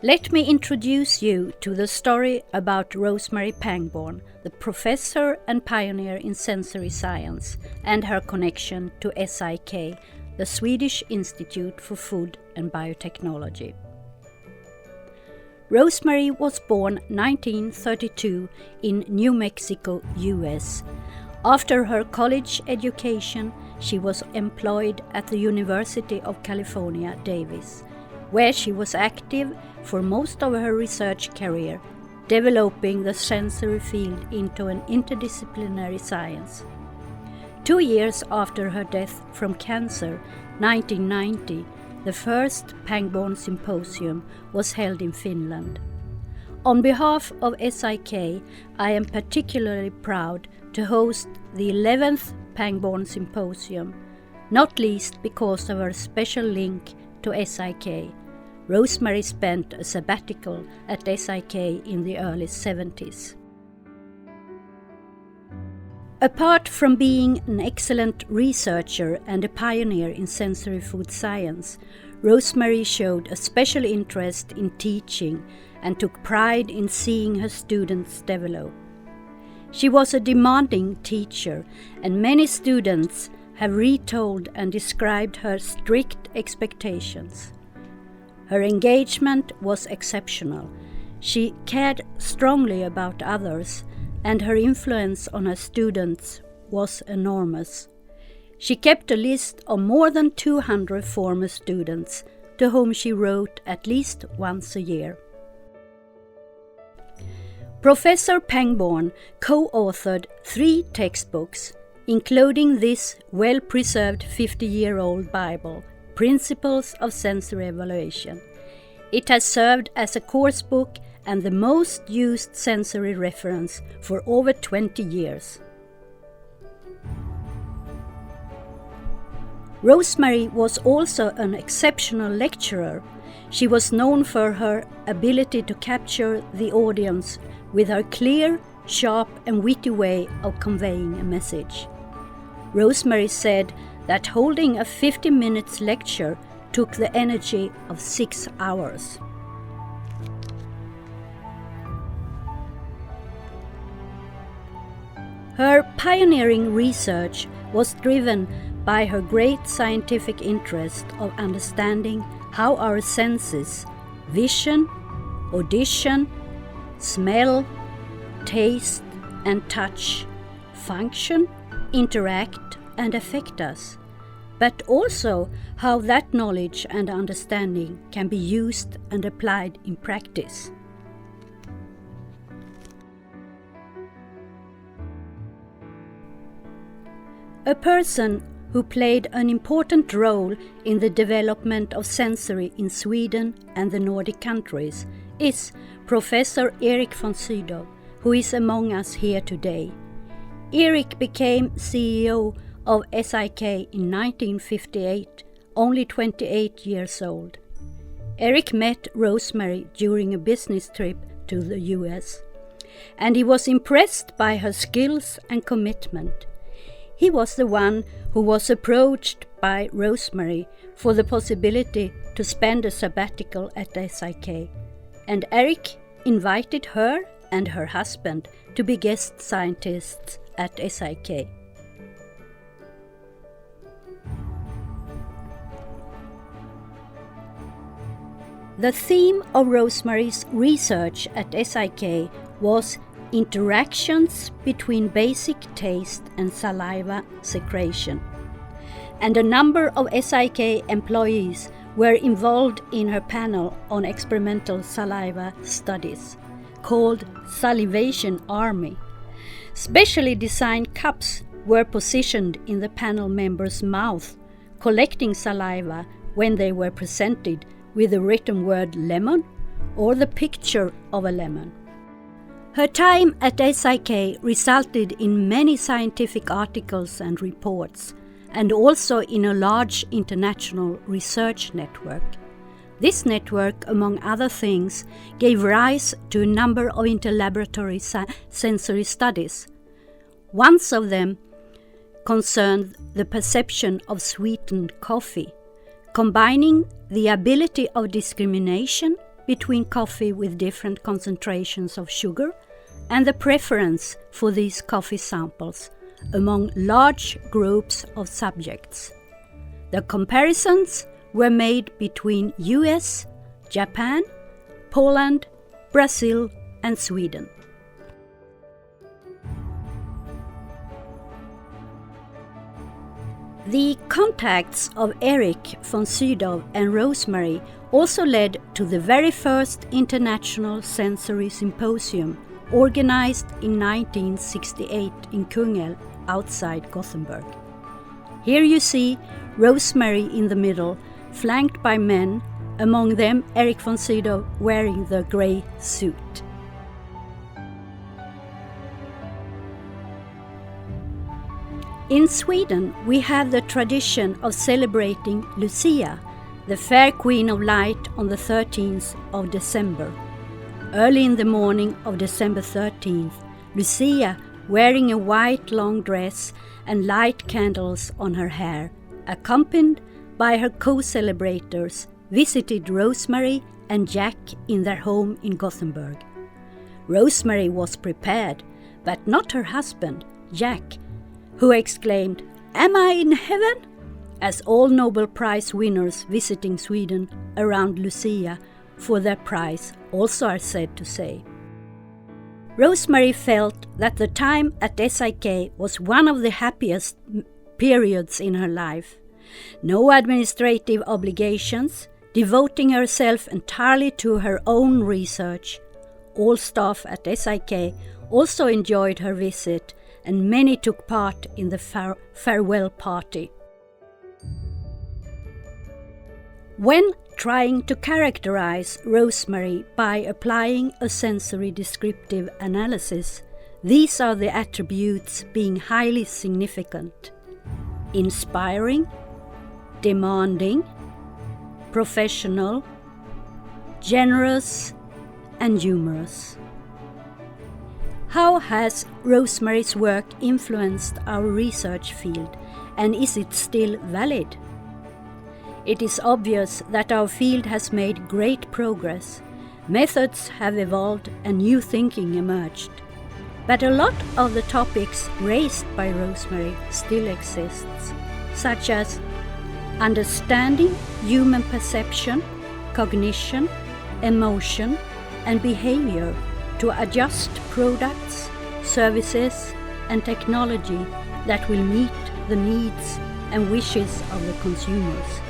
Let me introduce you to the story about Rose Marie Pangborn, the professor and pioneer in sensory science, and her connection to SIK, the Swedish Institute for Food and Biotechnology. Rose Marie was born 1932 in New Mexico, US. After her college education, she was employed at the University of California, Davis, where she was active for most of her research career, developing the sensory field into an interdisciplinary science. 2 years after her death from cancer, 1990, the first Pangborn Symposium was held in Finland. On behalf of SIK, I am particularly proud to host the 11th Pangborn Symposium, not least because of her special link to SIK. Rose Marie spent a sabbatical at SIK in the early 70s. Apart from being an excellent researcher and a pioneer in sensory food science, Rose Marie showed a special interest in teaching and took pride in seeing her students develop. She was a demanding teacher, and many students have retold and described her strict expectations. Her engagement was exceptional. She cared strongly about others, and her influence on her students was enormous. She kept a list of more than 200 former students to whom she wrote at least once a year. Professor Pangborn co-authored 3 textbooks, including this well-preserved 50-year-old Bible, Principles of Sensory Evaluation. It has served as a course book and the most used sensory reference for over 20 years. Rose Marie was also an exceptional lecturer. She was known for her ability to capture the audience with her clear, sharp and witty way of conveying a message. Rose Marie said that holding a 50-minute lecture took the energy of 6 hours. Her pioneering research was driven by her great scientific interest of understanding how our senses, vision, audition, smell, taste, and touch function, interact, and affect us, but also how that knowledge and understanding can be used and applied in practice. A person who played an important role in the development of sensory in Sweden and the Nordic countries is Professor Erik von Sydow, who is among us here today. Erik became CEO of SIK in 1958, only 28 years old. Erik met Rose Marie during a business trip to the US, and he was impressed by her skills and commitment. He was the one who was approached by Rose Marie for the possibility to spend a sabbatical at SIK, and Erik invited her and her husband to be guest scientists at SIK. The theme of Rose Marie's research at SIK was interactions between basic taste and saliva secretion, and a number of SIK employees were involved in her panel on experimental saliva studies, called Salivation Army. Specially designed cups were positioned in the panel members' mouth, collecting saliva when they were presented with the written word lemon or the picture of a lemon. Her time at SIK resulted in many scientific articles and reports, and also in a large international research network. This network, among other things, gave rise to a number of interlaboratory sensory studies. One of them concerned the perception of sweetened coffee, combining the ability of discrimination between coffee with different concentrations of sugar and the preference for these coffee samples among large groups of subjects. The comparisons were made between US, Japan, Poland, Brazil and Sweden. The contacts of Erik von Sydow and Rose Marie also led to the very first International Sensory Symposium, organized in 1968 in Kungälv, outside Gothenburg. Here you see Rose Marie in the middle, flanked by men, among them Erik von Sydow wearing the grey suit. In Sweden, we have the tradition of celebrating Lucia, the fair queen of light, on the 13th of December. Early in the morning of December 13th, Lucia, wearing a white long dress and light candles on her hair, accompanied by her co-celebrators, visited Rose Marie and Jack in their home in Gothenburg. Rose Marie was prepared, but not her husband, Jack, who exclaimed, "Am I in heaven?" as all Nobel Prize winners visiting Sweden around Lucia for their prize also are said to say. Rose Marie felt that the time at SIK was one of the happiest periods in her life. No administrative obligations, devoting herself entirely to her own research. All staff at SIK also enjoyed her visit, and many took part in the farewell party. When trying to characterize Rose Marie by applying a sensory descriptive analysis, these are the attributes being highly significant: inspiring, demanding, professional, generous, and humorous. How has Rose Marie's work influenced our research field, and is it still valid? It is obvious that our field has made great progress. Methods have evolved and new thinking emerged. But a lot of the topics raised by Rose Marie still exists, such as understanding human perception, cognition, emotion, and behavior to adjust products, services, and technology that will meet the needs and wishes of the consumers.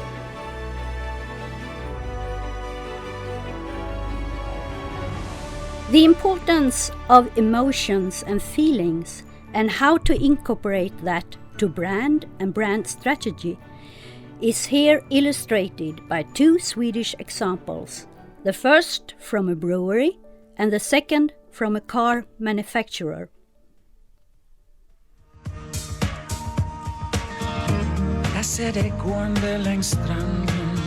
The importance of emotions and feelings and how to incorporate that to brand and brand strategy is here illustrated by two Swedish examples, the first from a brewery and the second from a car manufacturer. Jag ser dig gående längs stranden,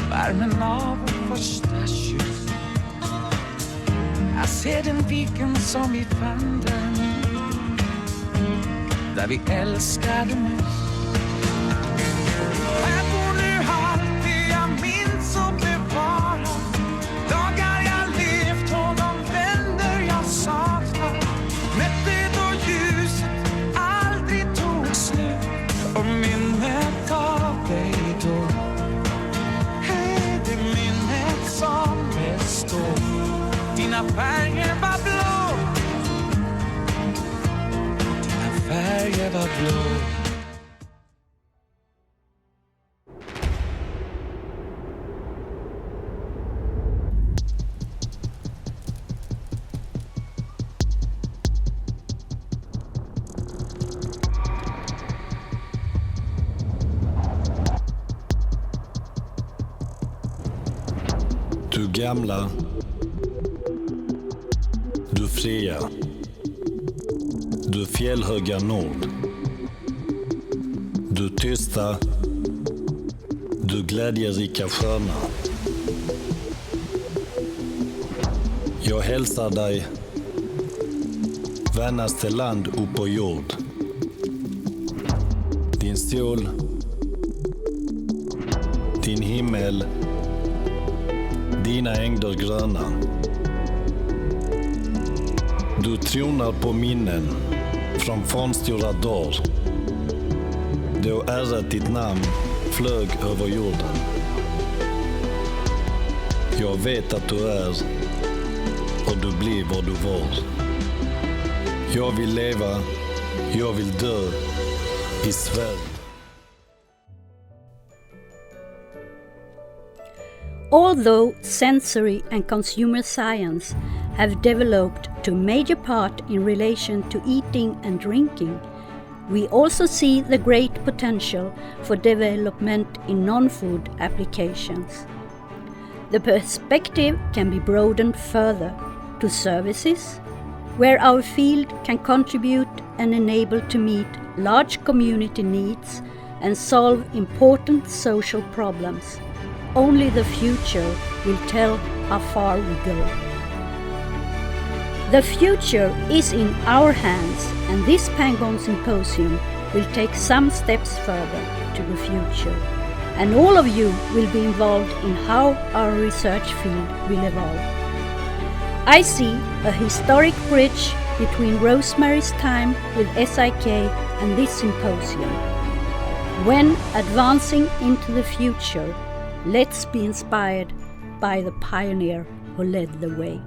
värmen av vår första kyss. Jag ser den viken som vi fann där vi älskade nyss. Här bor nu allt det jag minns och bevarar, dagar jag levt och de vänner jag saknar. Nätter då ljuset aldrig tog slut och minnet av dig då är det minnet som består. Dina färger var blå, dina färger var blå. Du gamla, du fria, du fjällhöga nord, du tysta, du glädjerika sköna. Jag hälsar dig, vännaste land upp på jord. Din sol, din himmel, dina ängder gröna. Du tronar på minnen från fornstora dagar. Då ärret ditt namn flög över jorden. Jag vet att du är och du blir vad du var. Jag vill leva, jag vill dö i Sverige. Although sensory and consumer science have developed to a major part in relation to eating and drinking, we also see the great potential for development in non-food applications. The perspective can be broadened further to services, where our field can contribute and enable to meet large community needs and solve important social problems. Only the future will tell how far we go. The future is in our hands, and this Pangborn Symposium will take some steps further to the future. And all of you will be involved in how our research field will evolve. I see a historic bridge between Rose Marie's time with SIK and this symposium. When advancing into the future, let's be inspired by the pioneer who led the way.